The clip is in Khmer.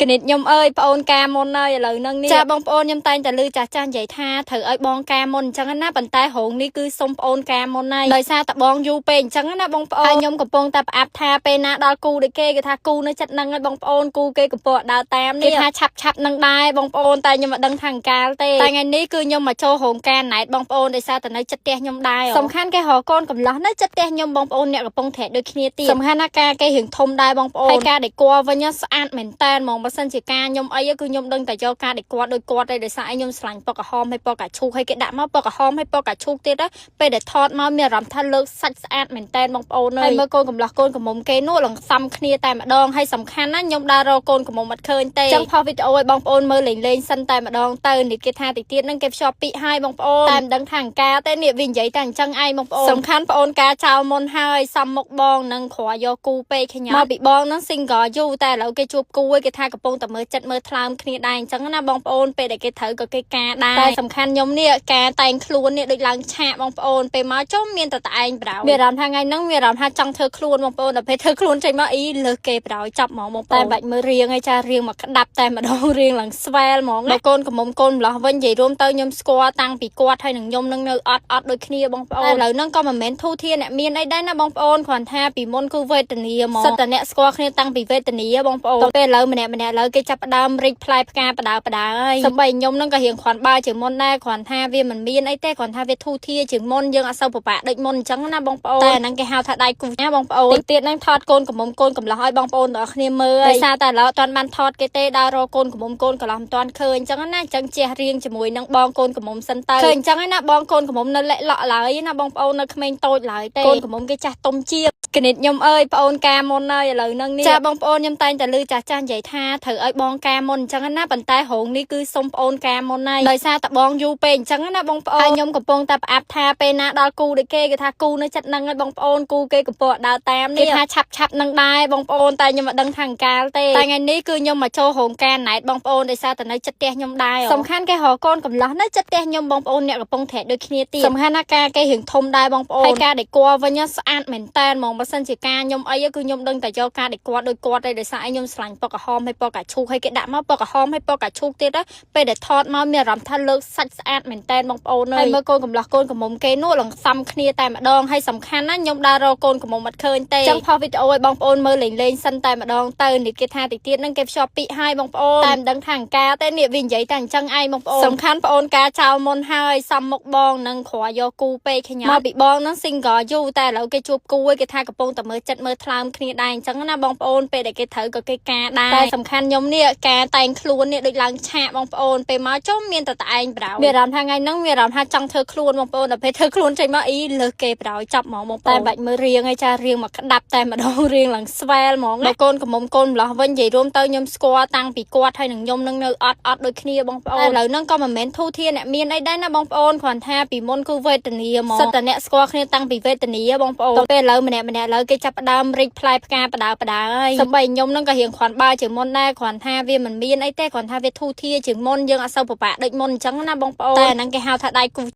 កណិតខ្ញុំអើយប្អូនកាមុនអើយឥឡូវហ្នឹងនេះចាបងប្អូនខ្ញុំតែងតែឮចាស់ចាស់និយាយថាត្រូវឲ្យបងកាមុនអញ្ចឹងណាប៉ុន្តែរោងនេះគឺសុំប្អូនកាមុនហើយដោយសារតែបងយូរពេកអញ្ចឹងណាបងប្អូនហើយខ្ញុំកំពុងតែផ្អាប់ថាពេលណាដល់គូដូចគេគេថាគូនៅចិត្តហ្នឹងហើយបងប្អូនគូគេកំពុងដើរតាមនេះគេថាឆាប់នឹងដែរបងប្អូនតែខ្ញុំមិនដឹងថាកាលទេតែថ្ងៃនេះគឺខ្ញុំមកចូលរោងការណែតបងប្អូនដោយសារតែនៅចិត្តផ្ទះខ្ញុំដែរសំខាន់គេរកកូនកំឡោះនៅចិត្តផ្ទះខ្ញុំបងប្អូនអ្នកកំពុងត្រែកដូចគ្នាទៀតសំខាន់ណាការគេរឿងធំដែរបងប្អូនហើយការដែលគួរវិញស្អាតមែនតើហ្មងបើសិនជាការខ្ញុំអីគឺខ្ញុំដឹងតែយកការដែលគាត់ដូចគាត់ទេដោយសារខ្ញុំឆ្លាញ់ពណ៌ក្រហមហើយពណ៌កាឈូកហើយគេដាក់មកពណ៌ក្រហមហើយពណ៌កាឈូកទៀតពេលដែលថតមកមានអារម្មណ៍ថាលើកសាច់ស្អាតមែនតើបងប្អូនហើយមើលកូនកំឡោះកូនកំមុំគេនោះឡើងផ្សំគ្នាតែម្ដងហើយសំខាន់ណាខ្ញុំដើររកកូនកំមុំអត់ឃើញទេចឹងផុសវីដេអូឲ្យបងប្អូនមើលលេងសិនតែម្ដងទៅនេះគេថាតិចទៀតហ្នឹងគេភ្ជាប់ពាក្យឲ្យបងប្អូនតែមិនដឹងថាអង្ការទេនេះវានិយាយតែអញ្ចឹងឯងបងប្អូនសំខាន់ប្អូនការចោលមុនហើយសំមុខបងនឹងគ្រាយកគូពេកខ្ញុំមកពីបងហ្នឹង single យូរតែឥឡូវគេជួបគូឯងគេថាកំពុងតែមើលចិត្តមើលថ្លើមគ្នាដែរអញ្ចឹងណាបងប្អូនពេលដែលគេត្រូវក៏គេការដែរតែសំខាន់ខ្ញុំនេះការតែងខ្លួននេះដូចឡើងឆាកបងប្អូនពេលមកចុះមានតែឯងប្រោមានអារម្មណ៍ថាថ្ងៃហ្នឹងមានអារម្មណ៍ថាចង់ធ្វើខ្លួនបងប្អូនដល់ពេលធ្វើខ្លួនចេញមកអីលើគេប្រោចាប់ហ្មងបងប្អូនតែបាច់មើលរៀងឯងចារៀងមកក្តាប់តែម្ដងរៀងឡើងស្វែលហ្មងដល់កូនកំមុំកូនម្លោះវិញនិយាយរួមទៅខ្ញុំស្គាល់តាំងពីគាត់ហើយនឹងខ្ញុំនឹងនៅអត់ដូចគ្នាបងប្អូនឥឡូវហ្នឹងក៏មិនមែនធូរធារអ្នកមានអីដែរណាបងប្អូនគ្រាន់ថាពីមុនគឺវេទនាហ្មងសិតតែអ្នកស្គាល់គ្នាតាំងពីវេទនាបងប្អូនពេលឥឡូវម្នាក់ឥឡូវគេចាប់ផ្ដើមរិចផ្លែផ្កាបដាហើយសម្បីខ្ញុំនឹងក៏រៀងគ្រាន់បើជាងមុនដែរគ្រាន់ថាវាមិនមានអីទេគ្រាន់ថាវាធូរធារជាងមុនយើងអត់សូវពិបាកដូចមុនអញ្ចឹងណាបងប្អូនតែអាហ្នឹងគេហៅថាដៃគូណាបងប្អូនទៀតហ្នឹងថតកូនកំមុំកូនកំឡោះឲ្យបងប្អូនទាំងអស់គ្នាមើលដោយសារតែឥឡូវអត់ទាន់បានថតគេទេដើររកកូនកំមុំកូនកំឡោះមិនទាន់ឃើញអញ្ចឹងណាអញ្ចឹងជះរៀងជាមួយនឹងបងកូនកំមុំសិនទៅឃើញអញ្ចឹងណាបងកូនកំមុំនៅលេខលក់ឡើយណាបងប្អូននៅក្មេងតូចឡើយទេកូនកំមុំគេចាស់ទុំជាកណិតខ្ញុំអើយប្អូនការមុនអើយឥឡូវហ្នឹងនេះចាបងប្អូនខ្ញុំតែងតែឮចាស់ចាស់និយាយថាត្រូវឲ្យបងការមុនអញ្ចឹងណាប៉ុន្តែរោងនេះគឺសុំប្អូនការមុនហើយដោយសារតែបងយូរពេកអញ្ចឹងណាបងប្អូនហើយខ្ញុំកំពុងតែផ្អាប់ថាពេលណាដល់គូដូចគេគេថាគូនៅចិត្តហ្នឹងហើយបងប្អូនគូគេកំពុងដើរតាមនេះគេថាឆាប់នឹងដែរបងប្អូនតែខ្ញុំមិនដឹងថាអង្ការទេតែថ្ងៃនេះគឺខ្ញុំមកចូលរោងការណែតបងប្អូនដោយសារតែនៅចិត្តផ្ទះខ្ញុំដែរសំខាន់គេរកកូនកំឡោះនៅចិត្តផ្ទះខ្ញុំបងប្អូនអ្នកកំពុងត្រែកដូចគ្នាទៀតសំខាន់ណាការគេរឿងធំដែរបងប្អូនហើយការដែលគួរវិញស្អាតមែនតើហ្មងបើសិនជាការខ្ញុំអីគឺខ្ញុំដឹងតែយកការដែលគាត់ដូចគាត់ទេដោយសារខ្ញុំឆ្លាញ់ពណ៌ក្រហមហើយពណ៌កាឈូកហើយគេដាក់មកពណ៌ក្រហមហើយពណ៌កាឈូកទៀតពេលដែលថតមកមានអារម្មណ៍ថាលើកសាច់ស្អាតមែនតើបងប្អូនហើយមើលកូនកំឡោះកូនកំមុំគេនោះឡើងផ្សំគ្នាតែម្ដងហើយសំខាន់ណាខ្ញុំដើររកកូនកំមុំអត់ឃើញទេចឹងផុសវីដេអូឲ្យបងប្អូនមើលលេងសិនតែម្ដងទៅនេះគេថាតិចទៀតហ្នឹងគេភ្ជាប់ពាក្យឲ្យបងប្អូនតែមិនដឹងថាអង្ការទេនេះវានិយាយតែអញ្ចឹងឯងបងប្អូនសំខាន់ប្អូនការចោលមុនហើយសំមុខបងនឹងគ្រាយកគូពេកខ្ញុំមកពីបងហ្នឹង single យូរតែឥឡូវគេជួបគូឯងគេថាកំពុងតែមើលចិត្តមើលថ្លើមគ្នាដែរអញ្ចឹងណាបងប្អូនពេលដែលគេត្រូវក៏គេការដែរតែសំខាន់ខ្ញុំនេះការតែងខ្លួននេះដូចឡើងឆាកបងប្អូនពេលមកចុះមានតែឯងប្រោមានអារម្មណ៍ថាថ្ងៃហ្នឹងមានអារម្មណ៍ថាចង់ធ្វើខ្លួនបងប្អូនដល់ពេលធ្វើខ្លួនចេញមកអីលើគេប្រោចាប់ហ្មងបងប្អូនតែបាច់មើលរៀងឯងចារៀងមកក្តាប់តែម្ដងរៀងឡើងស្វែលហ្មងដល់កូនកំមុំកូនម្លោះវិញនិយាយរួមទៅខ្ញុំស្គាល់តាំងពីគាត់ហើយនឹងខ្ញុំនឹងនៅអត់ដូចគ្នាបងប្អូនឥឡូវហ្នឹងក៏មិនមែនធូរធារអ្នកមានអីដែរណាបងប្អូនគ្រាន់ថាពីមុនគឺវេទនាហ្មងសិតតែអ្នកស្គាល់គ្នាតាំងពីវេទនាបងប្អូនទៅពេលឥឡូវម្នាក់ឥឡូវគេចាប់ផ្ដើមរិចផ្លែផ្កាបដាហើយសម្បីខ្ញុំនឹងក៏រៀងគ្រាន់បើជាងមុនដែរគ្រាន់ថាវាមិនមានអីទេគ្រាន់ថាវាធូរធារជាងមុនយើងអត់សូវពិបាកដូចមុនអញ្ចឹងណាបងប្អូនតែអាហ្នឹងគេហៅថាដៃគូ